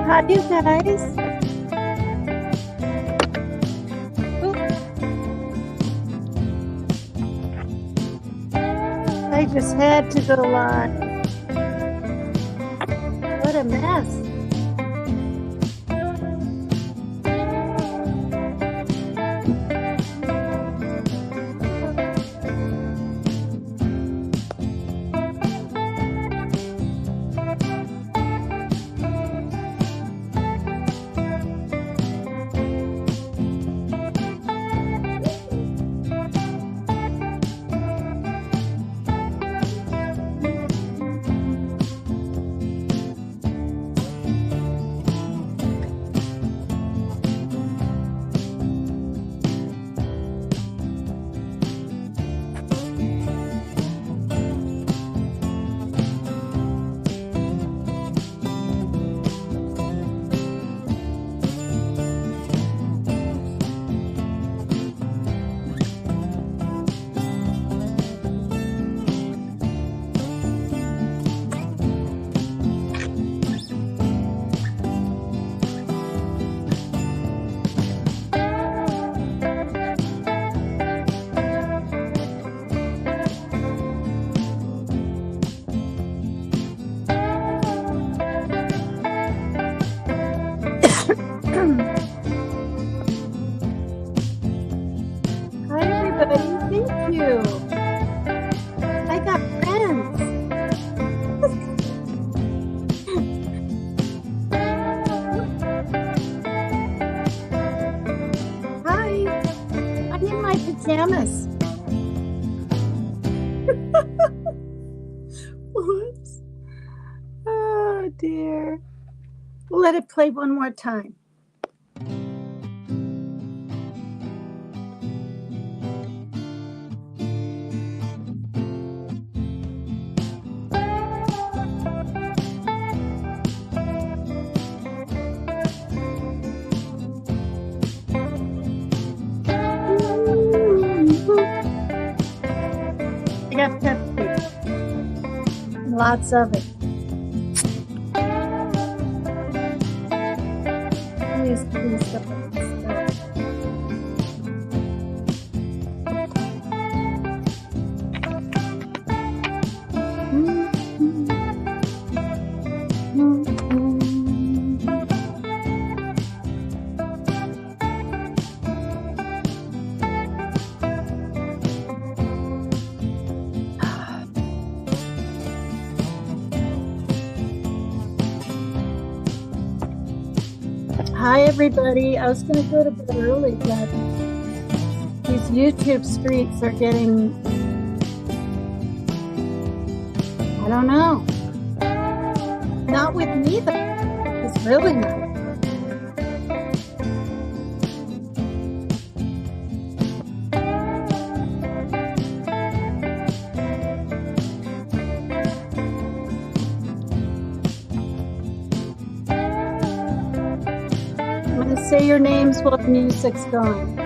Hi, you guys. Oop. I just had to go live. What a mess. Hi, everybody. Thank you. I got friends. Hi. I'm in my pajamas. Whoops. Oh, dear. We'll let it play one more time. I got Pepsi. Lots of it. Please stop. Hi, everybody. I was going to go to bed early, but these YouTube streets are getting, I don't know. Not with me, though. It's really not. Say your names while the music's going.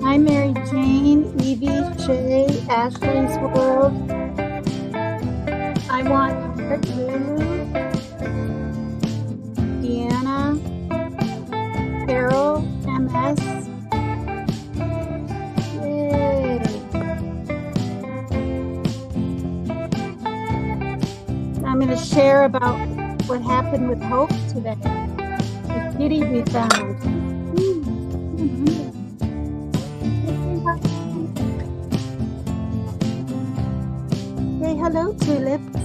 Hi, Mary Jane, Evie, Shay, Ashley's World. I want Heart Blue, Deanna, Carol, MS. Yay. I'm going to share about what happened with Hope today. Kitty we found. Say hello, tulips.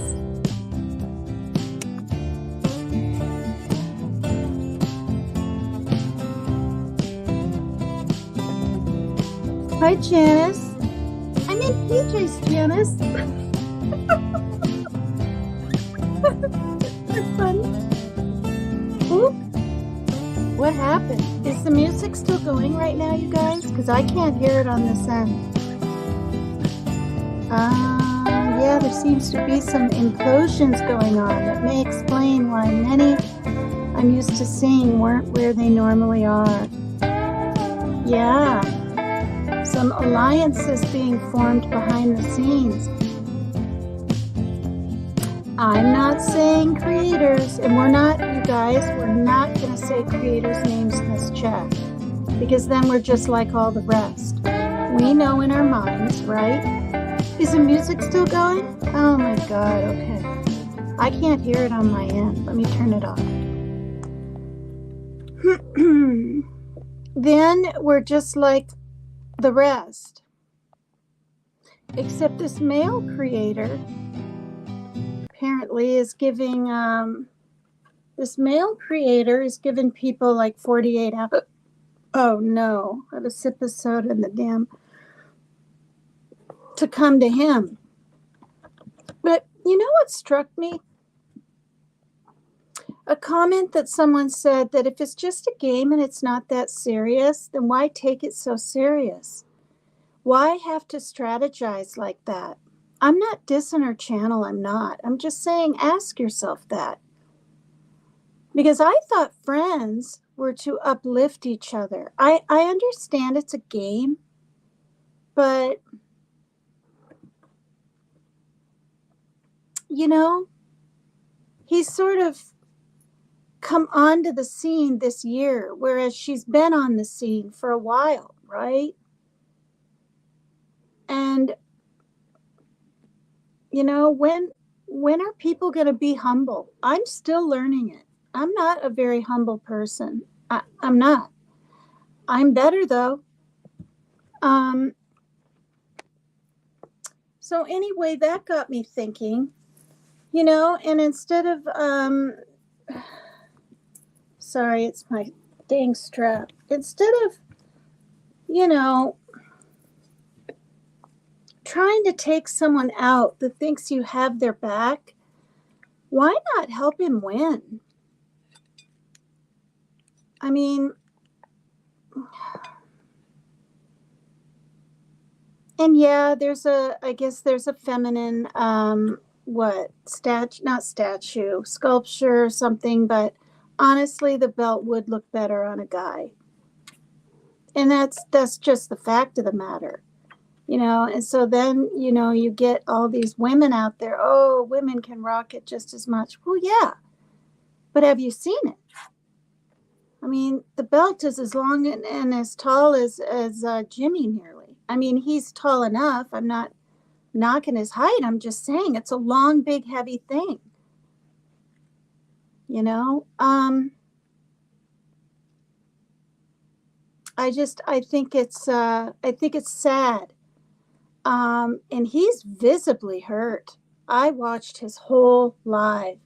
Hi, Janice. I'm in PJs, Janice. That's funny. Oop. What happened? Is the music still going right now, you guys? Because I can't hear it on this end. Yeah, there seems to be some implosions going on. That may explain why many I'm used to seeing weren't where they normally are. Yeah, some alliances being formed behind the scenes. I'm not saying creators, and we're not, you guys, we're not going to say creators' names in this chat because then we're just like all the rest. We know in our minds, right? Is the music still going? Oh my God, okay. I can't hear it on my end. Let me turn it off. Then we're just like the rest. Except this male creator apparently is giving, this male creator is giving people like 48 hours. Oh no, I had a sip of soda in the damn, to come to him. But you know what struck me? A comment that someone said that if it's just a game and it's not that serious, then why take it so serious? Why have to strategize like that? I'm not dissing her channel, I'm not. I'm just saying ask yourself that. Because I thought friends were to uplift each other. I understand it's a game, but you know, he's sort of come onto the scene this year, whereas she's been on the scene for a while, right? And you know, when are people going to be humble? I'm still learning it. I'm not a very humble person. I'm not. I'm better though. So anyway, that got me thinking, you know, and instead of sorry, it's my dang strap. Instead of, you know, trying to take someone out that thinks you have their back, why not help him win? I mean, and yeah, I guess there's a feminine, not statue, sculpture or something, but honestly, the belt would look better on a guy. And that's just the fact of the matter, you know. And so then, you know, you get all these women out there, oh, women can rock it just as much. Well, yeah, but have you seen it? I mean, the belt is as long and as tall as Jimmy nearly. I mean, he's tall enough. I'm not knocking his height. I'm just saying it's a long, big, heavy thing. You know, I think it's sad. And he's visibly hurt. I watched his whole live.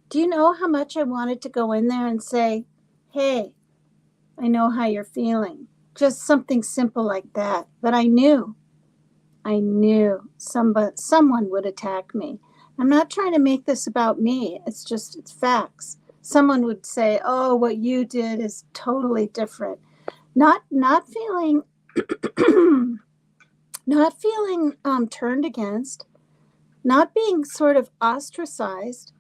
Do you know how much I wanted to go in there and say, "Hey, I know how you're feeling." Just something simple like that. But I knew someone would attack me. I'm not trying to make this about me. It's facts. Someone would say, "Oh, what you did is totally different." Not feeling not feeling turned against, not being sort of ostracized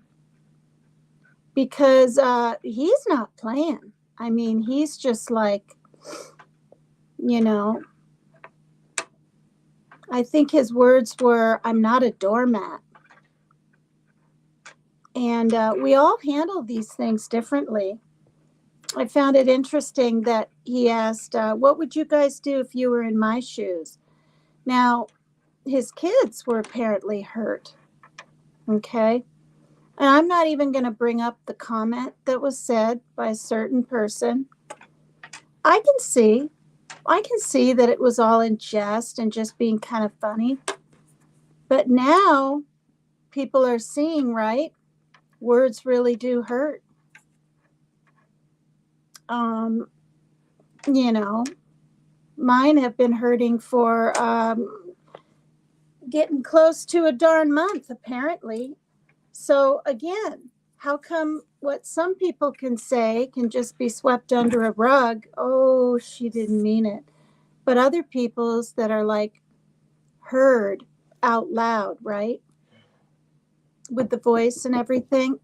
because he's not playing. I mean, he's just like, you know, I think his words were, "I'm not a doormat." And we all handle these things differently. I found it interesting that he asked, what would you guys do if you were in my shoes? Now, his kids were apparently hurt. Okay. And I'm not even going to bring up the comment that was said by a certain person. I can see that it was all in jest and just being kind of funny. But now people are seeing, right? Words really do hurt. You know, mine have been hurting for getting close to a darn month, apparently. So again, how come what some people can say can just be swept under a rug? Oh, she didn't mean it. But other people's that are like heard out loud, right? With the voice and everything.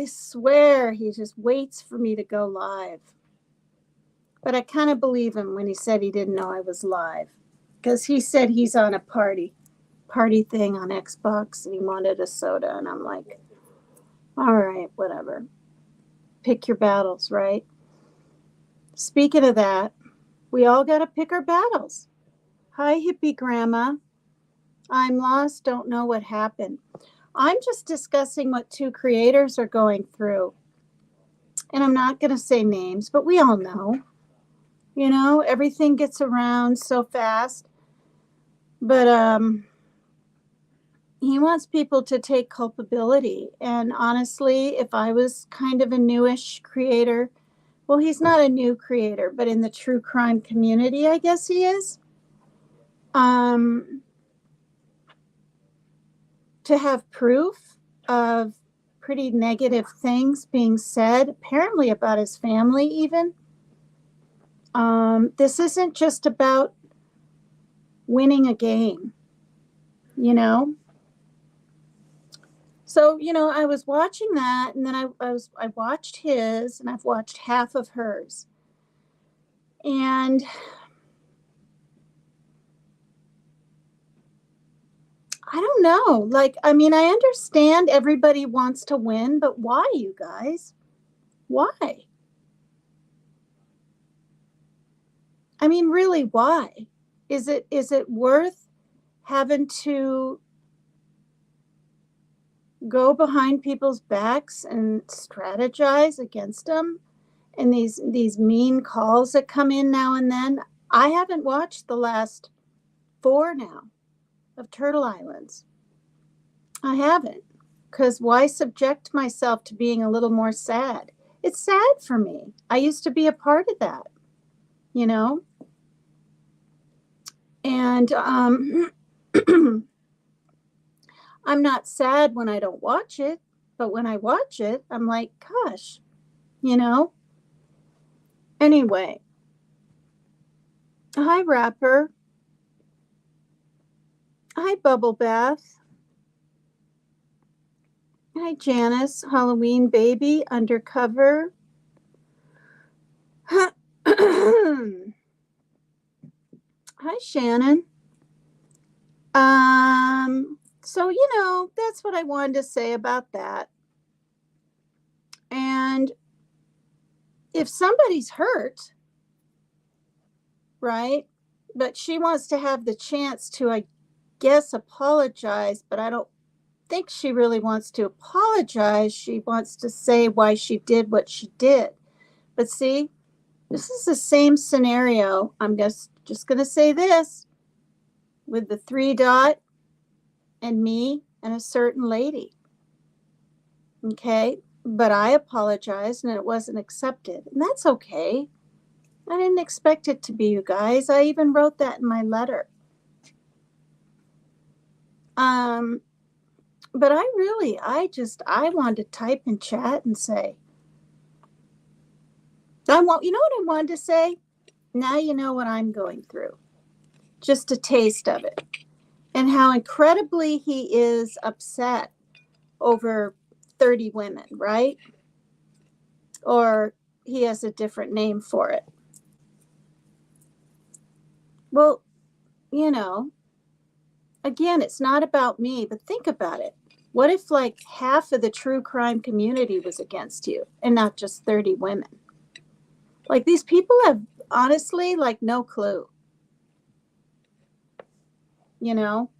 I swear he just waits for me to go live. But I kind of believe him when he said he didn't know I was live. Because he said he's on a party thing on Xbox and he wanted a soda. And I'm like, all right, whatever. Pick your battles, right? Speaking of that, we all got to pick our battles. Hi, hippie grandma. I'm lost, don't know what happened. I'm just discussing what two creators are going through. And I'm not going to say names, but we all know. You know, everything gets around so fast. But he wants people to take culpability. And honestly, if I was kind of a newish creator, well, he's not a new creator, but in the true crime community, I guess he is. To have proof of pretty negative things being said, apparently about his family even. This isn't just about winning a game, you know? So, you know, I was watching that and then I watched his and I've watched half of hers. And I don't know. Like, I mean, I understand everybody wants to win, but why, you guys? Why? I mean, really, why? Is it worth having to go behind people's backs and strategize against them? And these mean calls that come in now and then. I haven't watched the last 4 now of Turtle Islands. I haven't. Because why subject myself to being a little more sad? It's sad for me. I used to be a part of that, you know? And I'm not sad when I don't watch it, but when I watch it, I'm like, gosh, you know? Anyway, hi, Rapper. Hi, Bubble Bath. Hi, Janice, Halloween Baby, Undercover. Hi, Shannon. So, you know, that's what I wanted to say about that. And if somebody's hurt, right, but she wants to have the chance to, I guess, apologize, but I don't think she really wants to apologize. She wants to say why she did what she did. But see, this is the same scenario. I'm just going to say this with the 3 dot and me and a certain lady. Okay. But I apologized and it wasn't accepted. And that's okay. I didn't expect it to be, you guys. I even wrote that in my letter. But I wanted to type in chat and say, you know what I wanted to say? Now you know what I'm going through. Just a taste of it. And how incredibly he is upset over 30 women, right? Or he has a different name for it. Well, you know, again, it's not about me, but think about it. What if like half of the true crime community was against you and not just 30 women? Like these people have honestly like no clue. You know?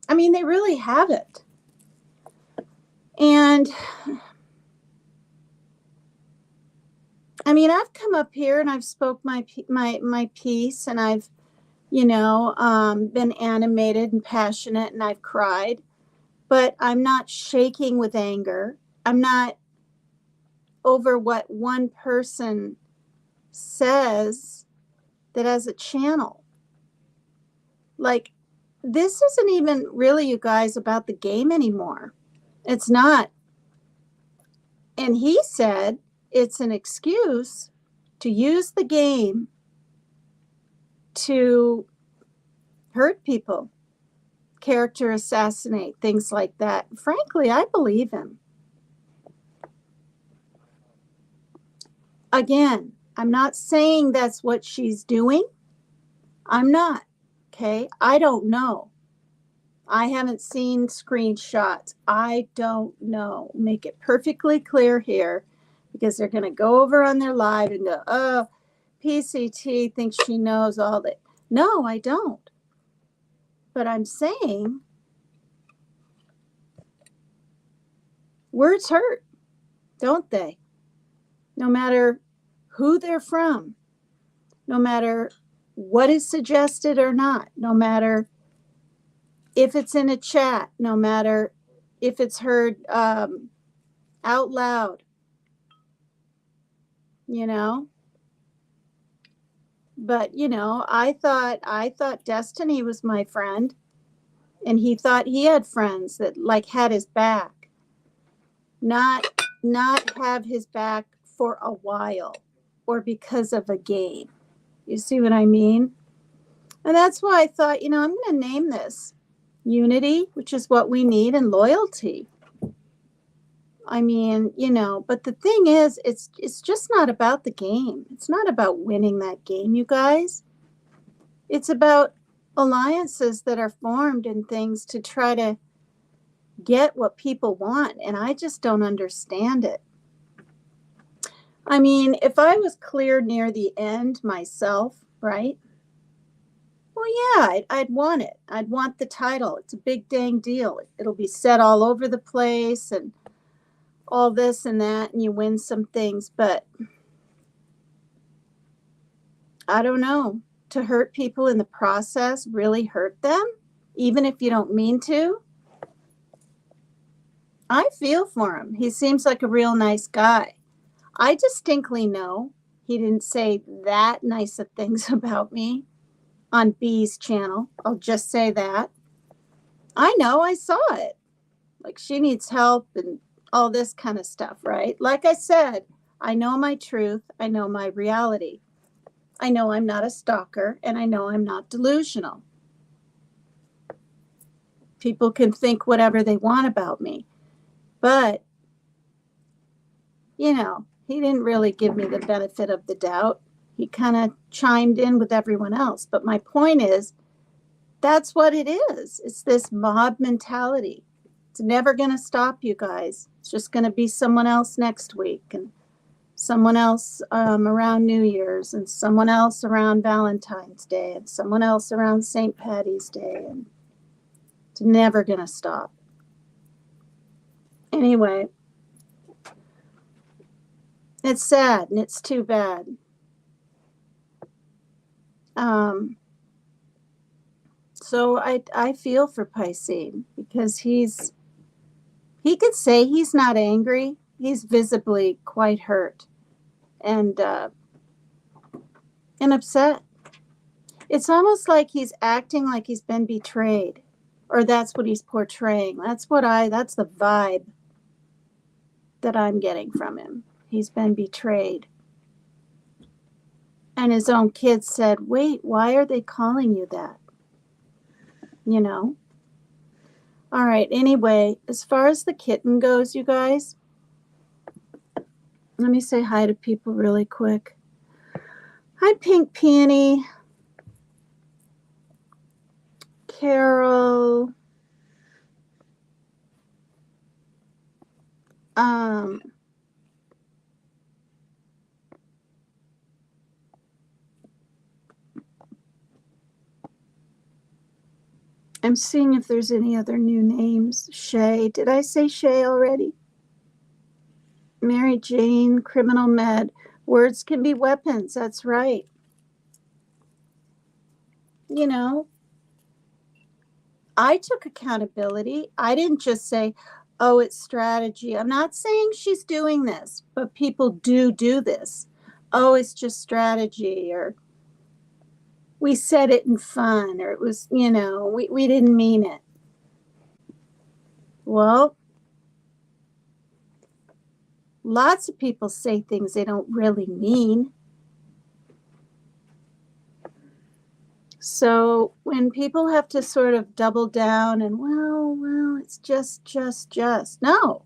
I mean, they really haven't. And I mean, I've come up here and I've spoke my piece and I've, you know, been animated and passionate and I've cried, but I'm not shaking with anger. I'm not over what one person says that has a channel. Like, this isn't even really, you guys, about the game anymore. It's not. And he said it's an excuse to use the game to hurt people. character assassinate, things like that. Frankly, I believe him. Again, I'm not saying that's what she's doing. I'm not. Okay. I don't know. I haven't seen screenshots. I don't know. Make it perfectly clear here because they're going to go over on their live and go, oh, PCT thinks she knows all that. No, I don't. But I'm saying words hurt, don't they? No matter who they're from, no matter what is suggested or not, no matter if it's in a chat, no matter if it's heard out loud, you know. But I thought Destiny was my friend, and he thought he had friends that like had his back, not have his back for a while or because of a game. You see what I mean? And that's why I thought, I'm going to name this unity, which is what we need, and loyalty. I mean, but the thing is, it's just not about the game. It's not about winning that game, you guys. It's about alliances that are formed and things to try to get what people want. And I just don't understand it. I mean, if I was clear near the end myself, right? Well, yeah, I'd want it. I'd want the title. It's a big dang deal. It'll be said all over the place and all this and that, and you win some things. But I don't know. To hurt people in the process, really hurt them, even if you don't mean to. I feel for him. He seems like a real nice guy. I distinctly know he didn't say that nice of things about me on B's channel. I'll just say that. I know, I saw it. Like, she needs help and all this kind of stuff, right? Like I said, I know my truth. I know my reality. I know I'm not a stalker, and I know I'm not delusional. People can think whatever they want about me. But, he didn't really give me the benefit of the doubt. He kind of chimed in with everyone else. But my point is, that's what it is. It's this mob mentality. It's never going to stop, you guys. It's just going to be someone else next week, and someone else around New Year's, and someone else around Valentine's Day, and someone else around St. Patty's Day. And it's never going to stop. Anyway, it's sad, and it's too bad. So I feel for Piscine because he could say he's not angry. He's visibly quite hurt and upset. It's almost like he's acting like he's been betrayed, or that's what he's portraying. That's the vibe that I'm getting from him. He's been betrayed. And his own kids said, wait, why are they calling you that? All right. Anyway, as far as the kitten goes, you guys, let me say hi to people really quick. Hi, Pink Peony. Carol. I'm seeing if there's any other new names. Shay. Did I say Shay already? Mary Jane, Criminal Med. Words can be weapons. That's right. I took accountability. I didn't just say, oh, it's strategy. I'm not saying she's doing this, but people do this. Oh, it's just strategy, or we said it in fun, or it was, we didn't mean it. Well, lots of people say things they don't really mean. So when people have to sort of double down and, it's just, no,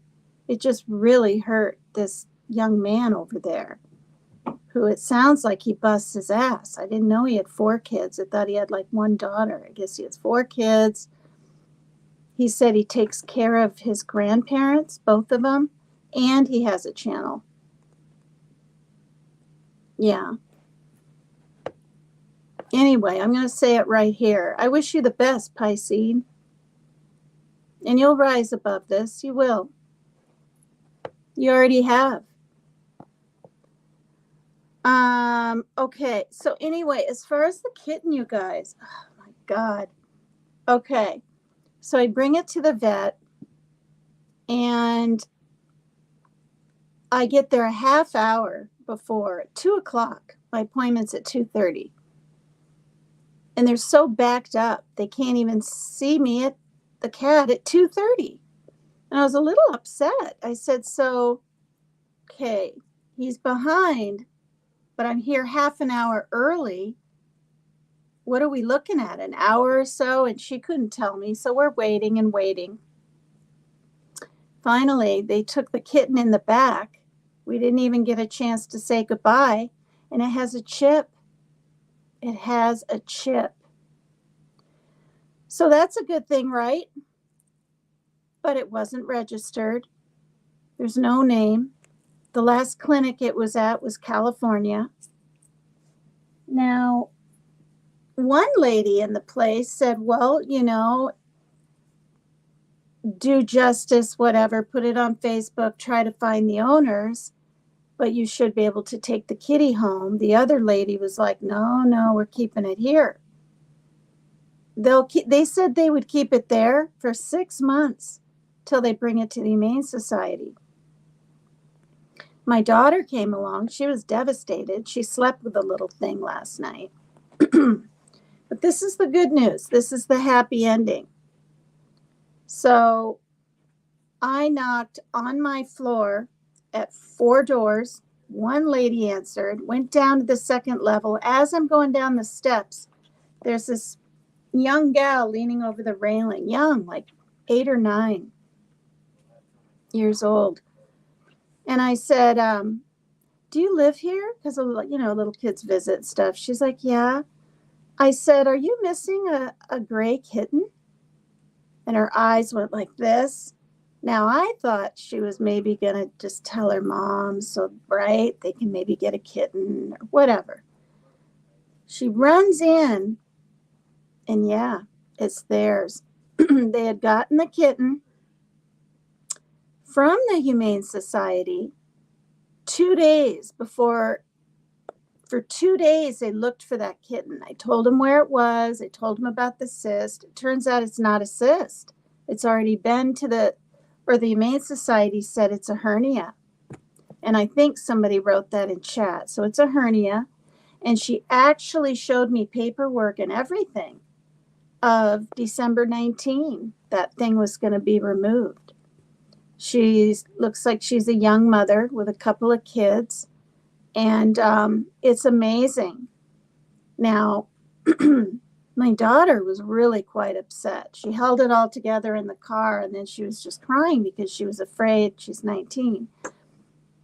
it just really hurt this young man over there who it sounds like he busts his ass. I didn't know he had 4 kids. I thought he had like one daughter. I guess he has 4 kids. He said he takes care of his grandparents, both of them, and he has a channel. Yeah. Anyway, I'm going to say it right here. I wish you the best, Pisces. And you'll rise above this. You will. You already have. Okay. So anyway, as far as the kitten, you guys, oh my God. Okay. So I bring it to the vet and I get there a half hour before 2:00. My appointment's at 2:30. And they're so backed up, they can't even see me at the cat at 2:30. And I was a little upset. I said, so, okay, he's behind, but I'm here half an hour early. What are we looking at? An hour or so? And she couldn't tell me. So we're waiting and waiting. Finally, they took the kitten in the back. We didn't even get a chance to say goodbye. And it has a chip. It has a chip. So that's a good thing, right? But it wasn't registered. There's no name. The last clinic it was at was California. Now, one lady in the place said, well, do justice, whatever, put it on Facebook, try to find the owners, but you should be able to take the kitty home. The other lady was like, no, we're keeping it here. They said they would keep it there for 6 months till they bring it to the Humane Society. My daughter came along. She was devastated. She slept with the little thing last night. But this is the good news. This is the happy ending. So I knocked on my floor at 4 doors. One lady answered, went down to the second level. As I'm going down the steps, there's this young gal leaning over the railing, young, like 8 or 9 years old. And I said, do you live here? Because, little kids visit stuff. She's like, yeah. I said, are you missing a gray kitten? And her eyes went like this. Now, I thought she was maybe going to just tell her mom, so, right, they can maybe get a kitten or whatever. She runs in, and yeah, it's theirs. They had gotten the kitten from the Humane Society 2 days before. For 2 days, they looked for that kitten. I told them where it was. I told them about the cyst. It turns out it's not a cyst. It's already been to the Humane Society said it's a hernia. And I think somebody wrote that in chat. So it's a hernia. And she actually showed me paperwork and everything of December 19. That thing was going to be removed. She looks like she's a young mother with a couple of kids. And it's amazing. Now, my daughter was really quite upset. She held it all together in the car, and then she was just crying because she was afraid, she's 19,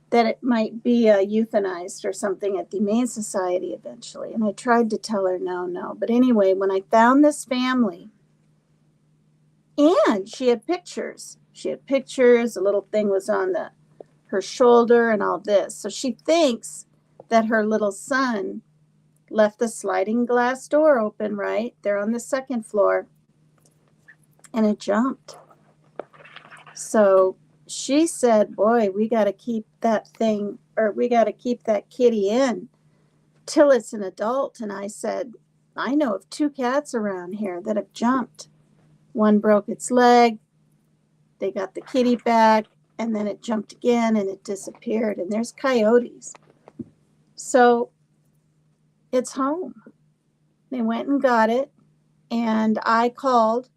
that it might be euthanized or something at the Humane Society eventually. And I tried to tell her no. But anyway, when I found this family, and she had pictures. The little thing was on her shoulder and all this. So she thinks that her little son left the sliding glass door open, right? They're on the second floor. And it jumped. So she said, boy, we got to keep that thing, or we got to keep that kitty in till it's an adult. And I said, I know of 2 cats around here that have jumped. One broke its leg. They got the kitty back. And then it jumped again and it disappeared. And there's coyotes. So it's home. They went and got it. And I called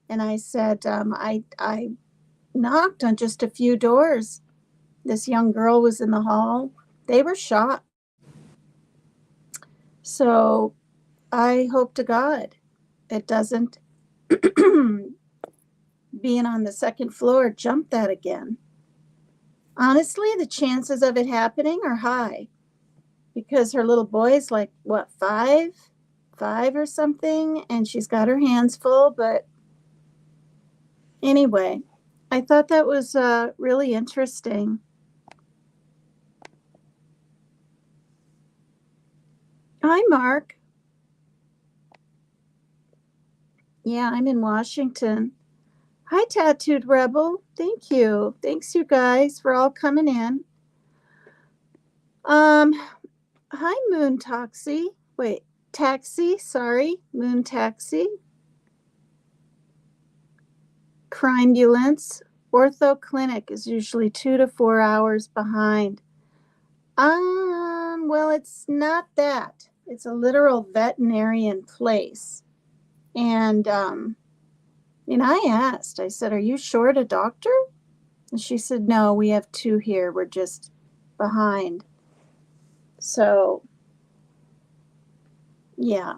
and I said, I knocked on just a few doors. This young girl was in the hall. They were shocked. So I hope to God it doesn't, being on the second floor, jump that again. Honestly, the chances of it happening are high because her little boy's like, what, five or something, and she's got her hands full. But anyway, I thought that was really interesting. Hi, Mark. Yeah, I'm in Washington. Hi, Tattooed Rebel. Thank you. Thanks, you guys, for all coming in. Um, Hi, Moon Taxi. Wait, Taxi, sorry. Moon Taxi. Crimebulance. Ortho Clinic is usually 2 to 4 hours behind. Well, it's not that. It's a literal veterinarian place. And I asked, I said, "Are you short a doctor?" And she said, "No, we have two here. We're just behind." So, yeah.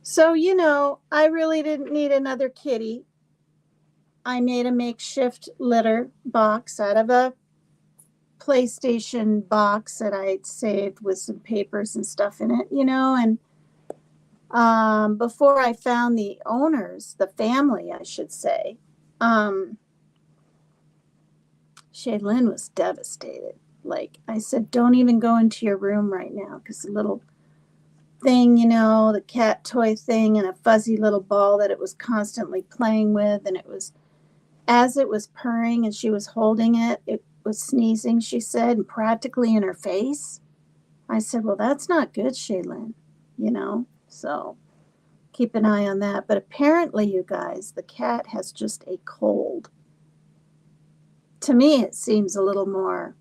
So, I really didn't need another kitty. I made a makeshift litter box out of a PlayStation box that I'd saved with some papers and stuff in it, and before I found the owners, the family, I should say, Shaylin was devastated. Like I said, don't even go into your room right now because the little thing, the cat toy thing and a fuzzy little ball that it was constantly playing with. And it was, as it was purring and she was holding it, it was sneezing, she said, and practically in her face. I said, well, that's not good, Shaylin, so keep an eye on that. But apparently, you guys, the cat has just a cold. To me, it seems a little more,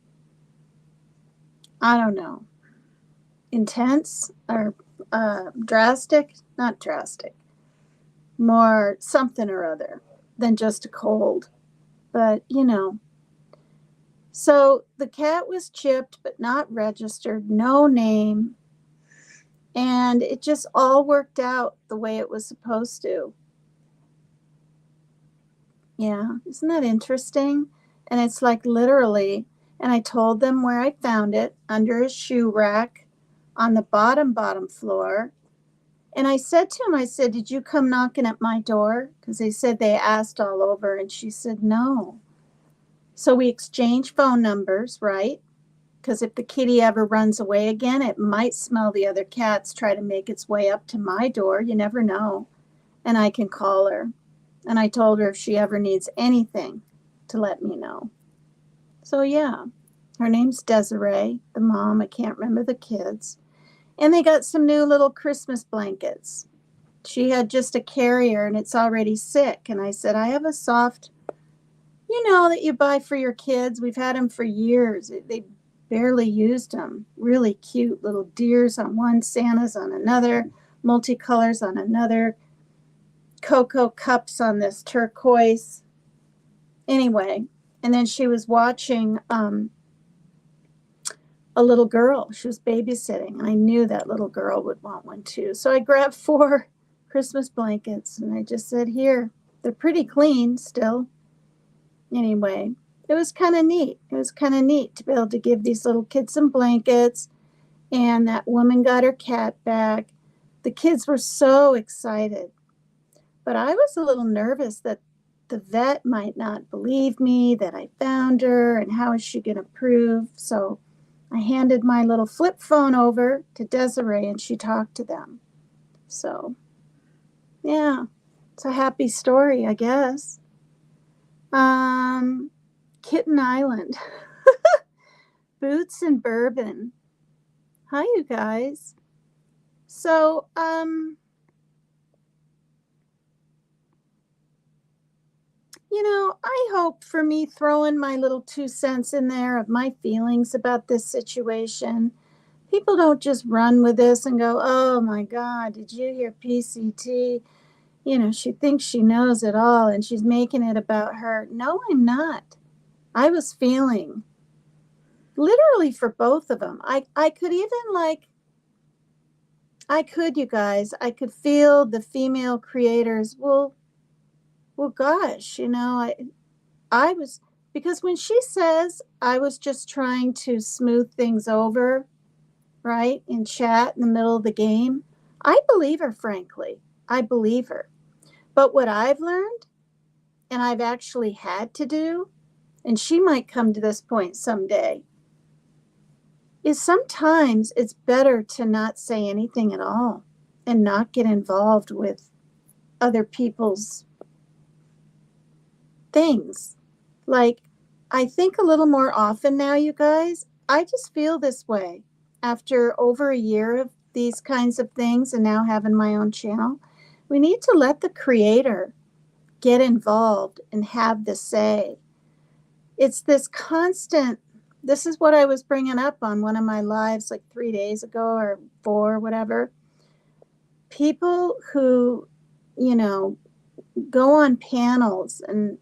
I don't know, intense or drastic, not drastic, more something or other than just a cold. But, so the cat was chipped but not registered, no name, and it just all worked out the way it was supposed to. Yeah, isn't that interesting? And it's like literally, and I told them where I found it under a shoe rack on the bottom floor. And I said to him, I said, "Did you come knocking at my door?" Because they said they asked all over. And she said, "No." So we exchanged phone numbers, right? Because if the kitty ever runs away again, it might smell the other cats try to make its way up to my door. You never know. And I can call her. And I told her if she ever needs anything to let me know. So, yeah, her name's Desiree, the mom. I can't remember the kids. And they got some new little Christmas blankets. She had just a carrier and it's already sick. And I said, I have a soft, that you buy for your kids. We've had them for years. They barely used them. Really cute little deers on one, Santas on another, multicolors on another, cocoa cups on this turquoise. Anyway, and then she was watching a little girl. She was babysitting, and I knew that little girl would want one too. So I grabbed 4 Christmas blankets, and I just said, here. They're pretty clean still. Anyway, it was kind of neat. It was kind of neat to be able to give these little kids some blankets, and that woman got her cat back. The kids were so excited. But I was a little nervous that the vet might not believe me that I found her, and how is she going to prove? So I handed my little flip phone over to Desiree and she talked to them. So, yeah, it's a happy story, I guess. Kitten Island. Boots and Bourbon. Hi, you guys. So, I hope for me throwing my little 2 cents in there of my feelings about this situation, people don't just run with this and go, oh my God, did you hear PCT? She thinks she knows it all and she's making it about her. No, I'm not. I was feeling literally for both of them. I could even I could, you guys. I could feel the female creators. Well, gosh, I was, because when she says I was just trying to smooth things over, right, in chat in the middle of the game, I believe her, frankly. I believe her. But what I've learned, and I've actually had to do, and she might come to this point someday, is sometimes it's better to not say anything at all and not get involved with other people's things. Like, I think a little more often now, you guys, I just feel this way after over a year of these kinds of things and now having my own channel. We need to let the creator get involved and have the say. It's this constant, this is what I was bringing up on one of my lives like 3 days ago or 4, whatever. People who, go on panels, and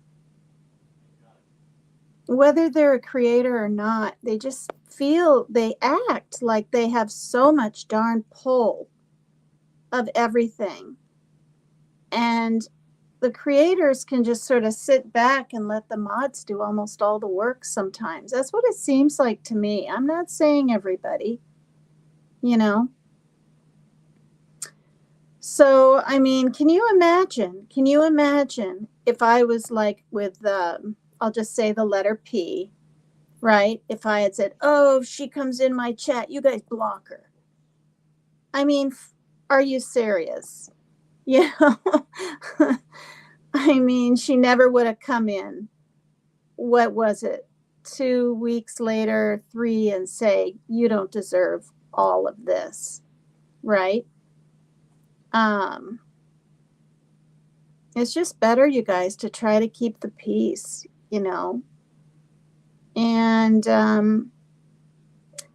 whether they're a creator or not, they just feel, they act like they have so much darn pull of everything. And the creators can just sort of sit back and let the mods do almost all the work sometimes. That's what it seems like to me. I'm not saying everybody, you know. So, I mean, can you imagine? Can you imagine if I was like with, I'll just say the letter P, right? If I had said, oh, if she comes in my chat, you guys block her. I mean, are you serious? Yeah. I mean, she never would have come in. What was it? 2 weeks later, 3, and say, you don't deserve all of this, right? It's just better, you guys, to try to keep the peace, and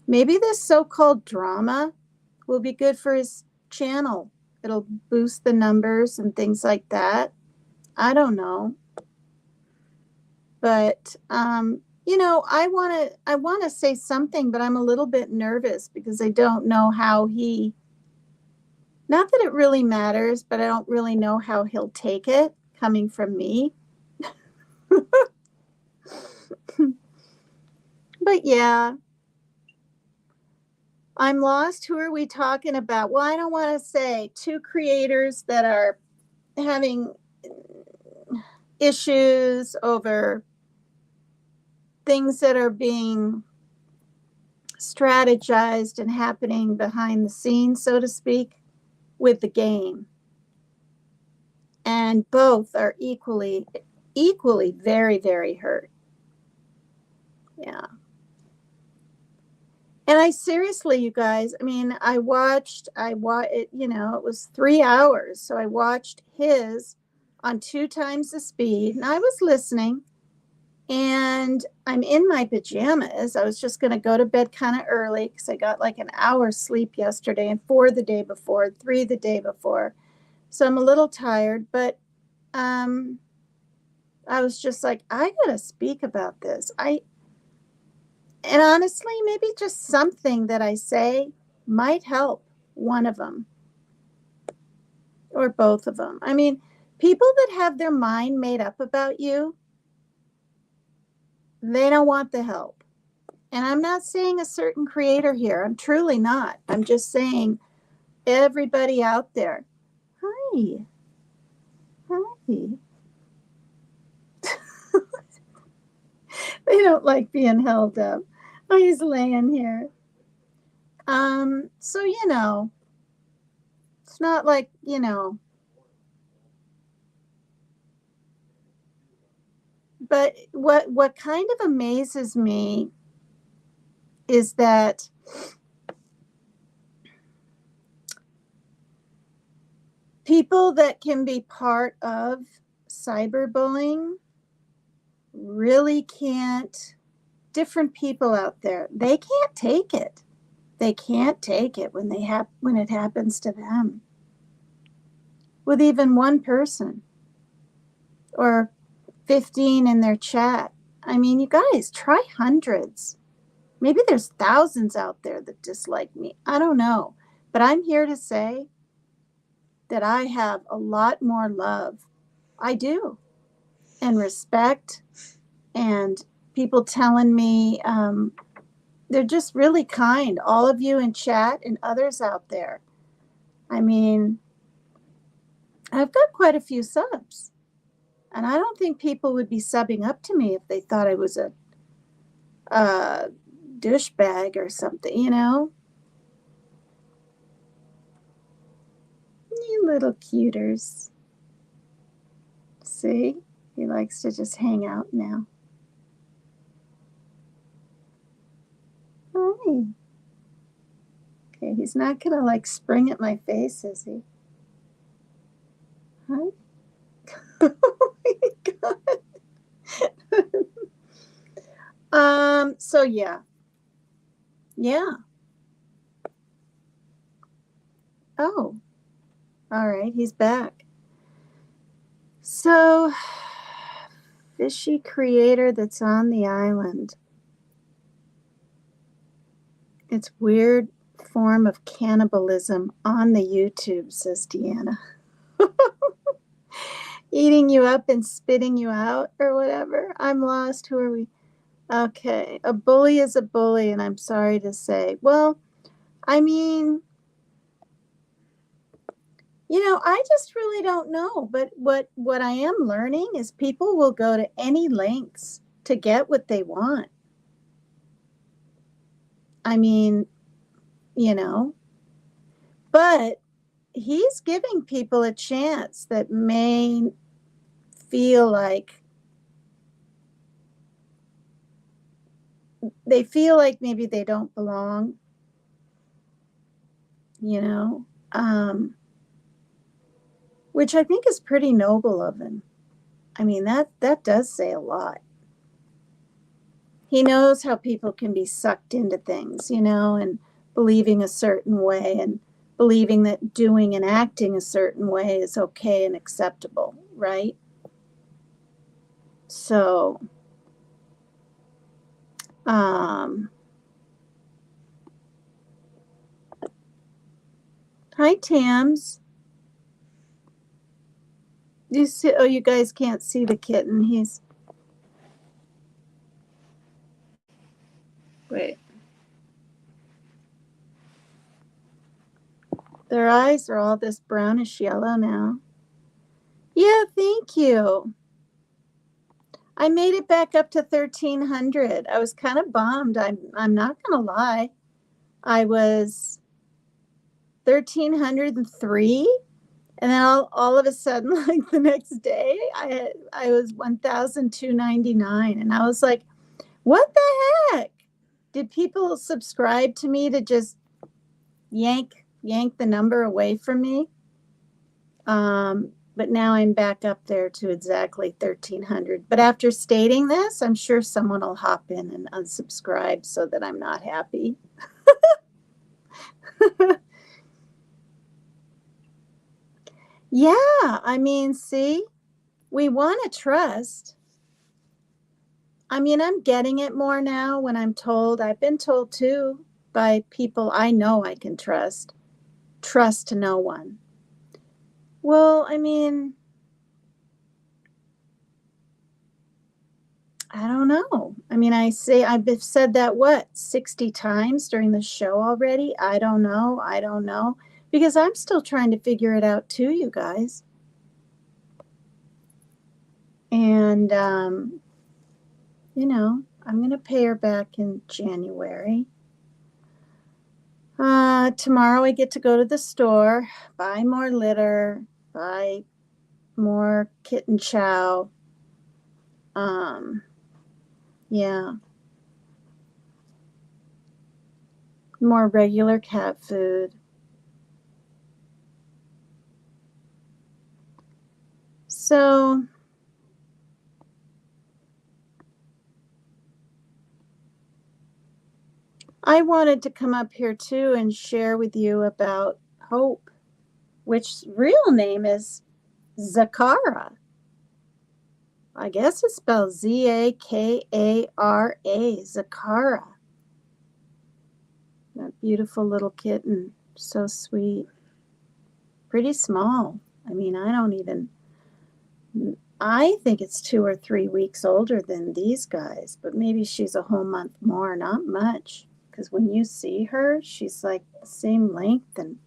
maybe this so-called drama will be good for his channel. It'll boost the numbers and things like that. I don't know. But I want to say something, but I'm a little bit nervous because I don't know how he, not that it really matters, but I don't really know how he'll take it coming from me. But yeah, I'm lost. Who are we talking about? Well, I don't want to say 2 creators that are having issues over things that are being strategized and happening behind the scenes, so to speak, with the game. And both are equally very, very hurt. Yeah. And I seriously, you guys, I mean, I watched it, it was 3 hours. So I watched his on 2 times the speed, and I was listening, and I'm in my pajamas. I was just going to go to bed kind of early because I got like an hour's sleep yesterday, and 4 the day before, 3 the day before. So I'm a little tired, but I was just like, I got to speak about this. And honestly, maybe just something that I say might help one of them or both of them. I mean, people that have their mind made up about you, they don't want the help. And I'm not saying a certain creator here. I'm truly not. I'm just saying everybody out there. Hi. Hi. They don't like being held up. Oh, he's laying here. So, it's not like, but what kind of amazes me is that people that can be part of cyberbullying really can't, different people out there, they can't take it. They can't take it when it happens to them with even one person or 15 in their chat. I mean, you guys, try hundreds. Maybe there's thousands out there that dislike me. I don't know. But I'm here to say that I have a lot more love. I do. And respect, and people telling me they're just really kind. All of you in chat and others out there. I mean, I've got quite a few subs. And I don't think people would be subbing up to me if they thought I was a douchebag or something, you know? You little cuters. See? He likes to just hang out now. Hi. Okay, he's not going to like spring at my face, is he? Hi. Oh my God. So yeah. Yeah. Oh, all right. He's back. So, fishy creator that's on the island. It's weird form of cannibalism on the YouTube, says Deanna. Eating you up and spitting you out or whatever. I'm lost. Who are we? Okay. A bully is a bully, and I'm sorry to say. Well, I mean, you know, I just really don't know. But what I am learning is people will go to any lengths to get what they want. I mean, you know, but he's giving people a chance that may feel like maybe they don't belong, you know, which I think is pretty noble of him. I mean, that does say a lot. He knows how people can be sucked into things, you know, and believing a certain way and believing that doing and acting a certain way is okay and acceptable, right? So, hi, Tams. You see? Oh, you guys can't see the kitten. Wait. Their eyes are all this brownish yellow now. Yeah, thank you. I made it back up to 1,300. I was kind of bummed. I'm not gonna lie. I was 1,303, and then all of a sudden, like the next day, I was 1,299, and I was like, "What the heck? Did people subscribe to me to just yank the number away from me?" But now I'm back up there to exactly 1,300. But after stating this, I'm sure someone will hop in and unsubscribe so that I'm not happy. Yeah, I mean, see, we want to trust. I mean, I'm getting it more now when I'm told, I've been told too by people I know I can trust no one. Well, I mean, I don't know. I mean, I've said that what, 60 times during the show already? I don't know. I don't know. Because I'm still trying to figure it out too, you guys. And, you know, I'm going to pay her back in January. Tomorrow I get to go to the store, buy more litter, buy more kitten chow. Yeah. More regular cat food. So I wanted to come up here too and share with you about Hope, which real name is Zakara. I guess it's spelled Zakara, Zakara. That beautiful little kitten. So sweet. Pretty small. I mean, I think it's 2 or 3 weeks older than these guys, but maybe she's a whole month more, not much. Because when you see her, she's like the same length and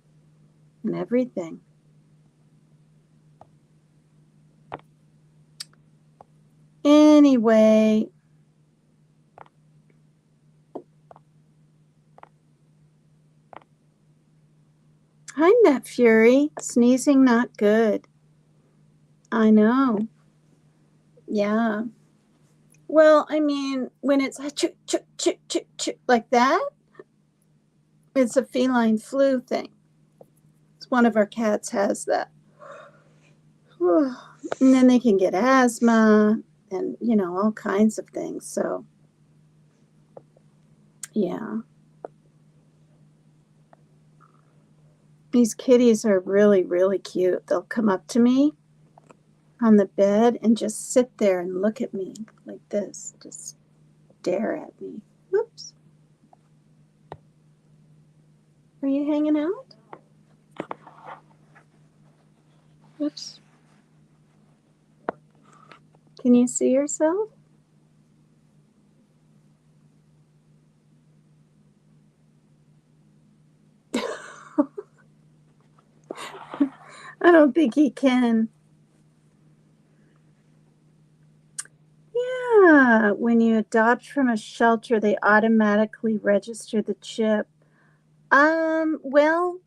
everything. Anyway, hi, Net Fury. Sneezing not good. I know. Yeah. Well, I mean, when it's like that, it's a feline flu thing. It's one of our cats has that. And then they can get asthma and, all kinds of things. So, yeah. These kitties are really, really cute. They'll come up to me on the bed and just sit there and look at me like this. Just stare at me. Whoops. Are you hanging out? Whoops. Can you see yourself? I don't think he can. Yeah, when you adopt from a shelter, they automatically register the chip. Well,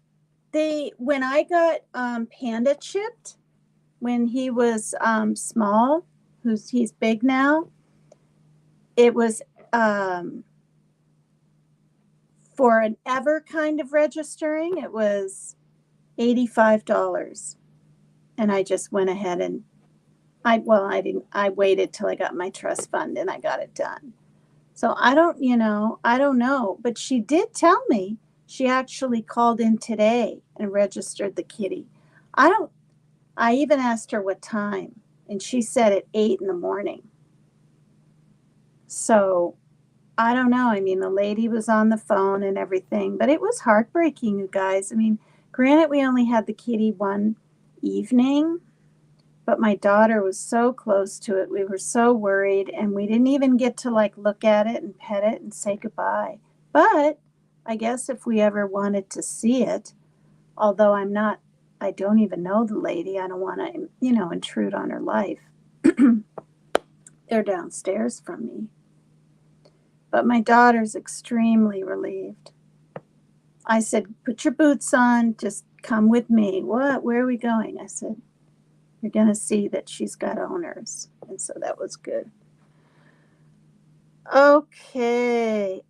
when I got Panda chipped when he was small, he's big now, it was for an ever kind of registering, it was $85. And I just went ahead and I didn't, I waited till I got my trust fund and I got it done. So I don't know, but she did tell me she actually called in today and registered the kitty. I even asked her what time and she said at 8 in the morning. So I don't know. I mean, the lady was on the phone and everything, but it was heartbreaking, you guys. I mean, granted, we only had the kitty one evening, but my daughter was so close to it. We were so worried, and we didn't even get to like look at it and pet it and say goodbye. But I guess if we ever wanted to see it, although I don't even know the lady. I don't want to, intrude on her life. They're downstairs from me. But my daughter's extremely relieved. I said, put your boots on, just come with me. What? Where are we going? I said, you're going to see that she's got owners. And so that was good. Okay.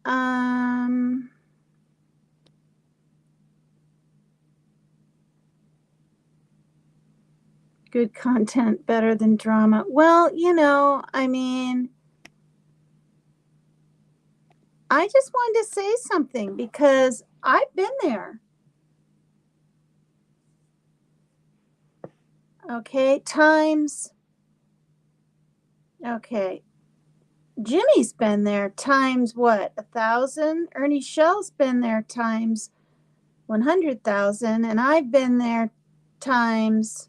Good content, better than drama. Well, I mean, I just wanted to say something because I've been there. Okay, okay. Jimmy's been there times what? 1,000? Ernie Shell's been there times 100,000, and I've been there times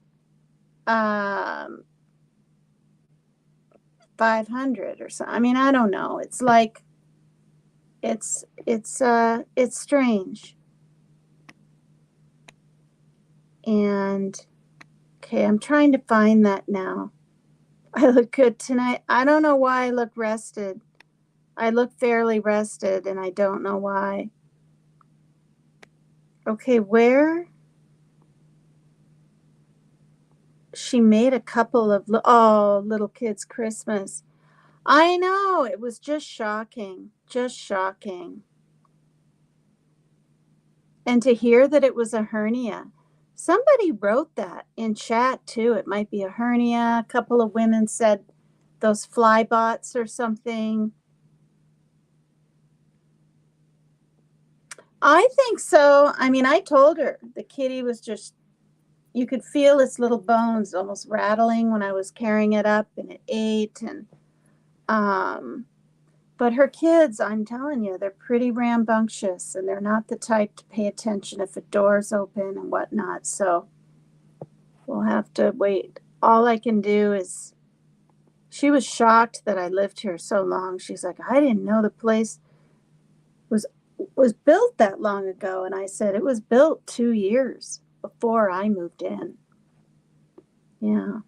500 or so. I mean, I don't know. It's like it's strange. And okay, I'm trying to find that now. I look good tonight. I don't know why I look rested. I look fairly rested, and I don't know why. Okay, where? She made a couple of little kids Christmas. I know, it was just shocking. Just shocking. And to hear that it was a hernia. Somebody wrote that in chat too. It might be a hernia. A couple of women said those fly bots or something. I think so. I mean, I told her the kitty was just, you could feel its little bones almost rattling when I was carrying it up, and it ate. And But her kids, I'm telling you, they're pretty rambunctious and they're not the type to pay attention if a door's open and whatnot. So we'll have to wait. All I can do is, she was shocked that I lived here so long. She's like, I didn't know the place was was built that long ago. And I said, it was built 2 years before I moved in. Yeah.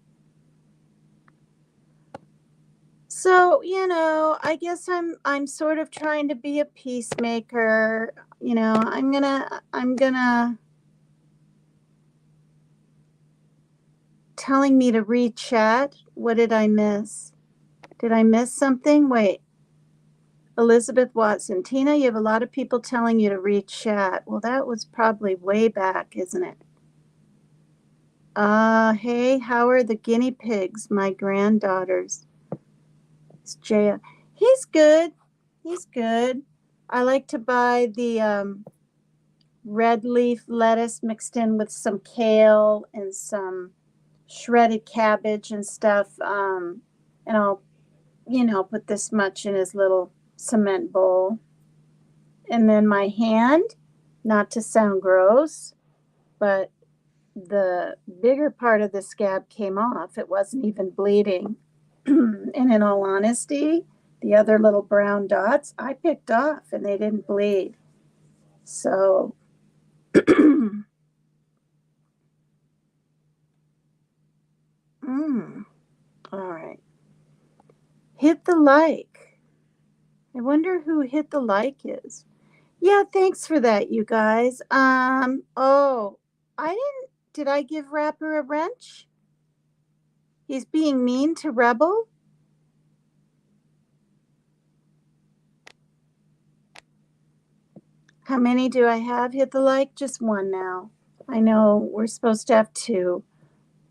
So, I guess I'm sort of trying to be a peacemaker. I'm gonna telling me to read chat. What did I miss? Did I miss something? Wait. Elizabeth Watson. Tina, you have a lot of people telling you to read chat. Well, that was probably way back, isn't it? Hey, how are the guinea pigs, my granddaughters? It's Jaya. He's good. He's good. I like to buy the red leaf lettuce mixed in with some kale and some shredded cabbage and stuff. And I'll, put this much in his little cement bowl. And then my hand, not to sound gross, but the bigger part of the scab came off. It wasn't even bleeding. And in all honesty, the other little brown dots I picked off and they didn't bleed. So, all right. Hit the like. I wonder who hit the like is. Yeah, thanks for that, you guys. Oh, did I give Rapper a wrench? He's being mean to Rebel? How many do I have hit the like? Just one now. I know we're supposed to have two,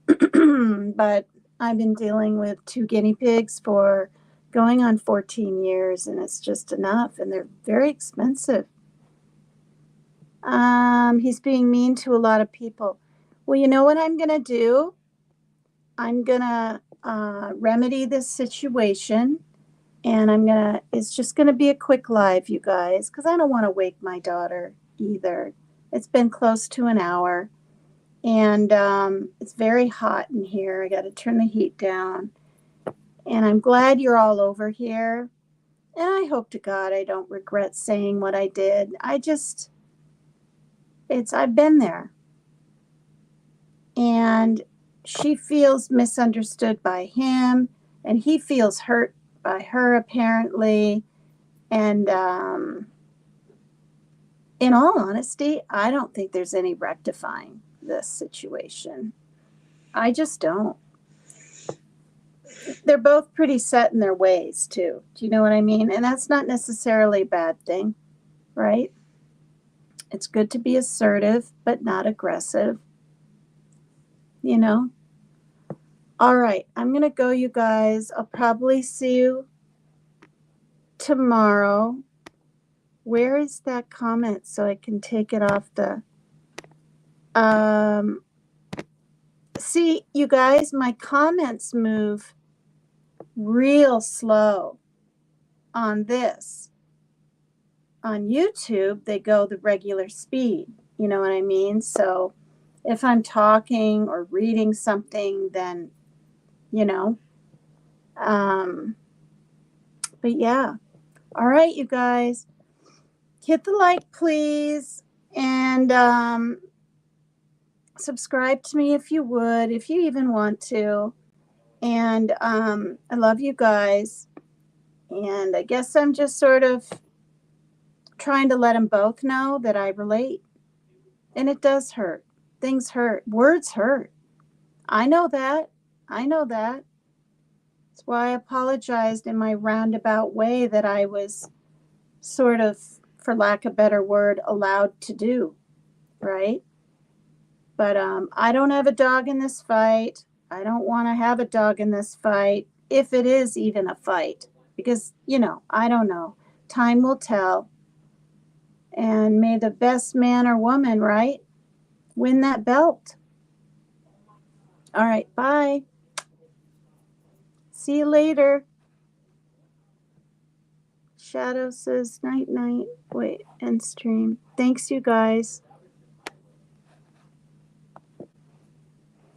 but I've been dealing with two guinea pigs for going on 14 years, and it's just enough, and they're very expensive. He's being mean to a lot of people. Well, you know what I'm going to do? I'm going to remedy this situation, and it's just going to be a quick live, you guys, because I don't want to wake my daughter either. It's been close to an hour, and it's very hot in here. I got to turn the heat down. And I'm glad you're all over here. And I hope to God I don't regret saying what I did. I've been there. And she feels misunderstood by him, and he feels hurt by her, apparently. And in all honesty, I don't think there's any rectifying this situation. I just don't. They're both pretty set in their ways, too. Do you know what I mean? And that's not necessarily a bad thing, right? It's good to be assertive, but not aggressive. All right, I'm going to go, you guys. I'll probably see you tomorrow. Where is that comment so I can take it off the... See, you guys, my comments move real slow on this. On YouTube, they go the regular speed. You know what I mean? So if I'm talking or reading something, then, but yeah. All right, you guys, hit the like, please. And subscribe to me if you would, if you even want to. And I love you guys. And I guess I'm just sort of trying to let them both know that I relate. And it does hurt. Things hurt. Words hurt. I know that. That's why I apologized in my roundabout way that I was sort of, for lack of a better word, allowed to do. Right? But I don't have a dog in this fight. I don't want to have a dog in this fight, if it is even a fight. Because, I don't know. Time will tell. And may the best man or woman, right, win that belt. All right, bye. See you later. Shadow says night night. Wait, end stream. Thanks, you guys.